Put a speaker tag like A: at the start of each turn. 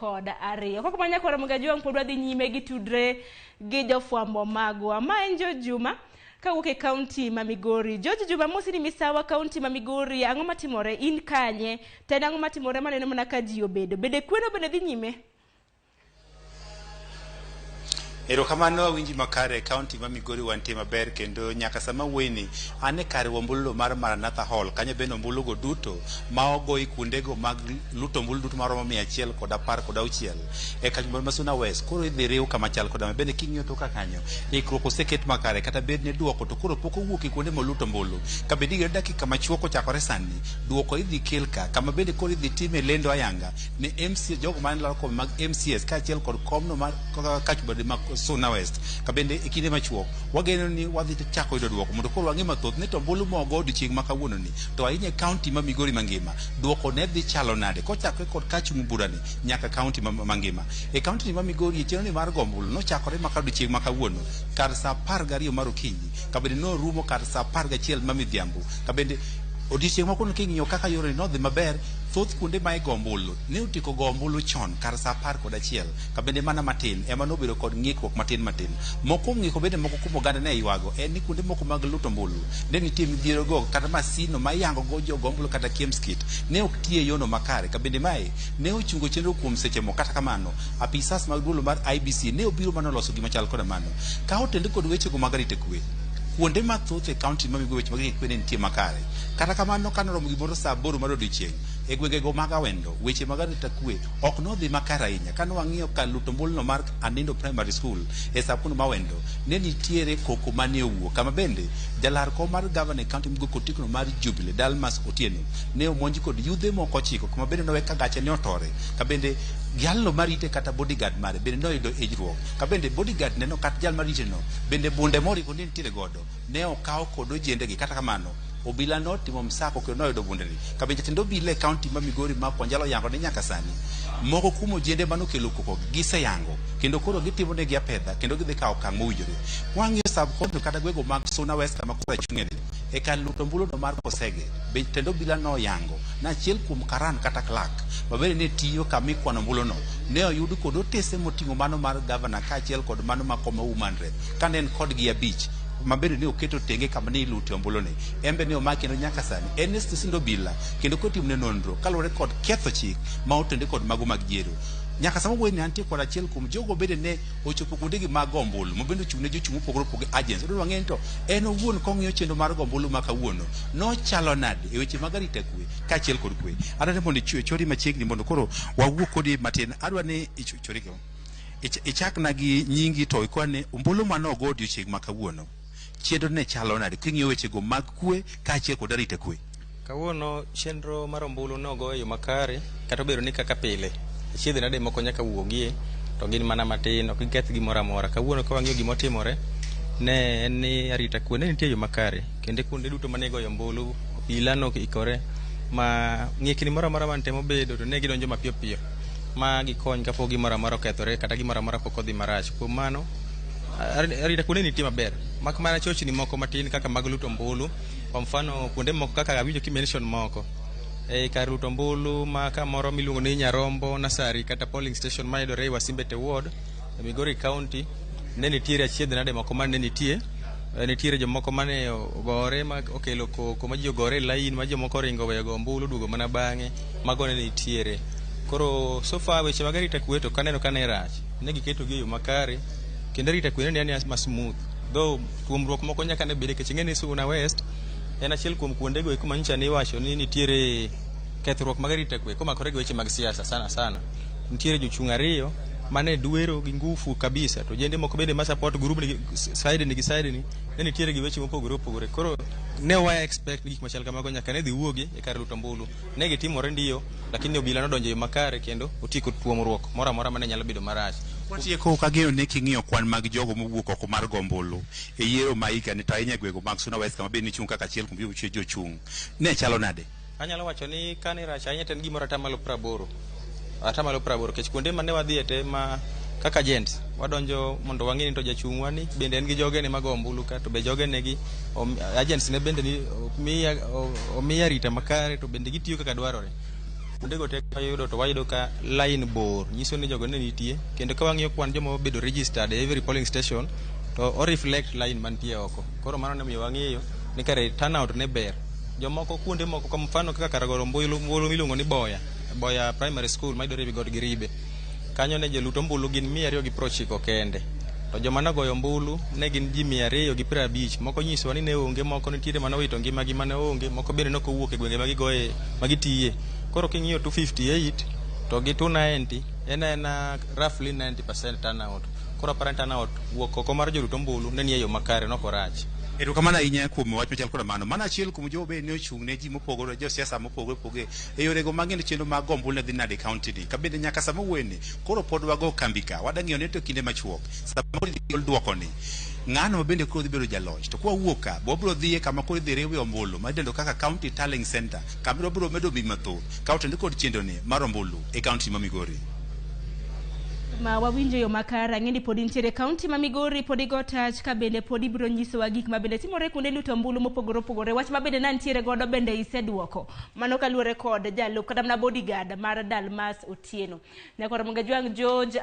A: kod ariyo. Koko manyakora Ramogi pod wadhi nyime gi tudre gi jofwambo magwa. Ma en Juma kawuok e kaunti ma Migori. Juma mosi ni misawa kaunti ma Migori, ang'o matimore in kanye? Tena ang'o matimore maneno mana ka ji obedo? Bende kweno bende dhi nyime?
B: Erokamano awinji makare kaunti ma Migori wantie maber kendo nyaka sama weni ane kare ombulu mar Maranatha Hall kanyo bende ombulu go duto ma ogoi kuondego mag luto ombulu duto maromo 116 e kanyo ma Suna West. Koro idhi riw kama chal koda bende king'iyo to kanyo ikruok oseket makare kata bed ne duoko to koro pok owuok e kuonde moluto ombulu ka bedi gi dakika machuok ochakore sani duoko idhi kelka kama bende koro idhi time lendo ayanga ne MC jogo man laro mag MCS kaachiel kod komno mar kachbodi mag Suna West kabende ikinde machuok wageno ni wadhi chako yudo duoko mondo koro wang'e mathoth ne to ombulu mogo odiochieng' ma kawuono ni to ahinya e kaunti ma Migori mangima duoko ne dhi chalo nade kochakore kod kachung' burani nyaka kaunti mangima e kaunti ma Migori cheno ni mar gombulu nochakore maka odiochieng' ma kawuono kar saa 12 mar okinyi kabende no rumo kar saa 11 ma midhiambo kabende odiochieng' makono king'iyo kaka yore nodhi maber thoth kuonde ma igombulu ne utiko gombulu chon kar saa 11 kabende mana matin ema nobedo kod ng'ikruok matin moko ng'iko bende moko kuom oganda ne ywago en ni kuonde moko mag luto ombulu ne nitie midhiero go kata masino ma yango go jo gombulu kata kiemskit ne ok tie yono makare kabende mae ne ochungo chenro kuom seche mo kata kamano apisas mag duolo mar IBC ne obiro manoloso gima chal koda mano ka otende kod weche go mag rite kwe kuonde mathoth e kaunti ma Migori weche mag rite kwe ne nitie makare kata kamano kanoromo gimoro saa 8 mar odiochieng' e gwengego mag Awendo weche mag arita kwe ok nodhi makare ahinya kano wang'iyo ka luto ombuluno mar Anindo Primary School e Sapuno ma Awendo ne nitiere koko mane owuok kama bende jalar kom mar gavana e kaunti Migori kotikono mar Jubilee Dalmas Otieno ne omonji kod yudhe moko chiko kama bende nowe ka gache ne otore kabende jalno marite kata bodyguard mare bende noyudo ejruok kabende bodyguard neno kata jal marite no bende bunde mori ko nitiere godo ne okaw kod ojendegi kata kamano obila no timo msako kendo noyudo bundeni kabende tendo bile kaunti ma Migori ma Kwanjalo yango ne nyaka sani moko kumo ojende manokelo koko gise yango kendo koro gitimo ne gi apedha kendo gidhi kawo okang' mowinjore wang'iyo sab kondo kata gwego mag Suna West kama koro chung'eni e kan luto ombulu no mar Kosege be tendo bila no yango na achiel kuom karan kata Clark mabende ne tiyo kama ikwano ombulu no ne oyud kod otese moting'o mano mar gavana kaachiel kod mano ma koma Women Rep kane en kod gi abich mabende ne oketo tenge kama ne ilute ombulu ne embe ne omaki kendo nyaka sani en stesindo bila kendo kotimne nonro kaluwore kod ketho chik ma otende kod mago mag jiero nyaka sama wuoyi ne antie kod achiel kuom jogo bende ne ochopo kuondegi mag ombulu mabende ochung' ne jochung' mopogore opogore agents odwa wang'eni to en owuon kong'iyo chenro mar gombulu ma kawuono nochalo nade e weche mag arita kwe kaachiel kod kwe adwani mondo chori machiegni mondo koro wawuo kodi matin adwa ni ichoriko ichakna gi nyingi to ikwane ombulu manogo odiochieng' ma kawuono chenro ne chalo nade king'iyo weche go mag kwe kaachiel kod arita kwe
C: kawuono chenro mar ombulu nogo e yo makare kata obedo ni kaka pile chiedhe nade moko nyaka wuogie to gin mana matin ok giketh gimoro amora kawuono ka wang'iyo gimotimore ne en ni arita kwe ne nitie yo makare kendo kuonde duto mane goyo ombulu obila nokikore ma ng'ikni moro amora man temo bedo to ne gidonjo mapiyo piyo ma gikony kapok gimoro amora okethore kata gimoro amora pok odhi marach kuom mano arita kwe ne nitie maber mak mana chochni moko matin kaka mag luto ombulu kwa mfano kuonde moko kaka awinjo kimention moko kar luto ombulu ma kamoro miluongo ni Nyarombo Nasari kata polling station mayudore e Wasimbete Ward e Migori County ne nitiere achiedh nade moko mane nitiere jomoko mane ogore ma okelo koko ma ji ogore e lain ma jomoko ringo weyo go ombulu duogo mana bang'e mago ne nitiere koro so far weche mag arita kwe to kaneno kane rach ne giketo gi yo makare kendo arita kwe ne ni smooth though tuomruok moko nyaka ne bede kech ng'eni Suna West en achiel kuom kuondego kuma nyicha ni wacho ni nitiere kethruok mag arita kwe komakore gi weche mag siasa sana nitiere jochung' ariyo mane dwero gi ngufu kabisa to jende moko bende ma support group ni side ni ne nitiere gi weche mopogore opogore koro ne wa expect gik machal kamago nyaka ne dhi wuogi e kar luto ombulu ne gitimore ndiyo lakini obila nodonjo makare kendo otiko tuomruok moro amora mane nyalo bedo marach
B: watieko kageno ne king'iyo kwan mag jogo mowuok oko mar gombulu e yiero ma higani to ahinya gwego mag Suna West kama bende ni chung' kaka achiel kuom jochung' ne chalo nade
C: anyalo wacho ni kane rach ahinya ten gimoro atamalo 80 kech kuonde mane wadhiye te ma kaka agents wadonjo mondo wang'e ni to jachung'wa ni bende en gi joge ne mag ombulu ka to be joge ne gi agents ne bende ni omiya rita makare to bende gitiyo kaka dwarore kuondego te wayudo to wayudo ka line bor nyiso ni jogo ne nitie kendo ka wang'iyo kwan joma obedo registered e every polling station to o reflect line mantie oko. Koro mano ne miyo wang'iyo ni kare turnout ne ber. Jomoko kuonde moko kwa mfano kaka kar goro ombulu miluongo ni Boya Primary School mayudore Ewi God Giribe. Kanyo ne jolut ombulu gin 290 kende. To joma nogoyo ombulu ne gin ji 250. Moko nyiso ni ne onge, moko nitiere mana wito ngimagi mane onge, moko bende nok owuok e gwenge magigoye magitiye. Koro king'iyo 258 to gi 290 en roughly 90% turnout. Koro apparent turnout wuok oko mar jolut ombulu ne ni e yo makare nok orach.
B: Erokamano ahinya kuom wach machal koda mano. Mano achiel kuom jobe ne ochung' ne ji mopogore, josiasa mopogore opogore e yorego mang'eny chenro mag ombulu ne dhi nade kaunti ni. Kabende nyaka sama wuene koro pod wago kambi ka wadang'iyo ne to kinde machuok sama duoko ni ng'ano bende koro dhi bedo jaloch. To kwa wuok ka bobro dhiye kama koro dhi rewe ombulu madendo kaka County Tallying Center kama bro medo bi mathoth kaunti kod chenro ni mar ombulu e kaunti ma Migori.
A: Ma wawinjo yo makara ng'eni pod intiere kaunti ma Migori pod igo tach ka bende pod ibiro nyisowa gik ma bende timore kuonde luto ombulu mopogore opogore. Wach ma bende nantiere godo bende iseduoko. Mano kaluwore kod jalup kata mana bodyguard mar Dalmas Otieno. Ne koro Ramogi George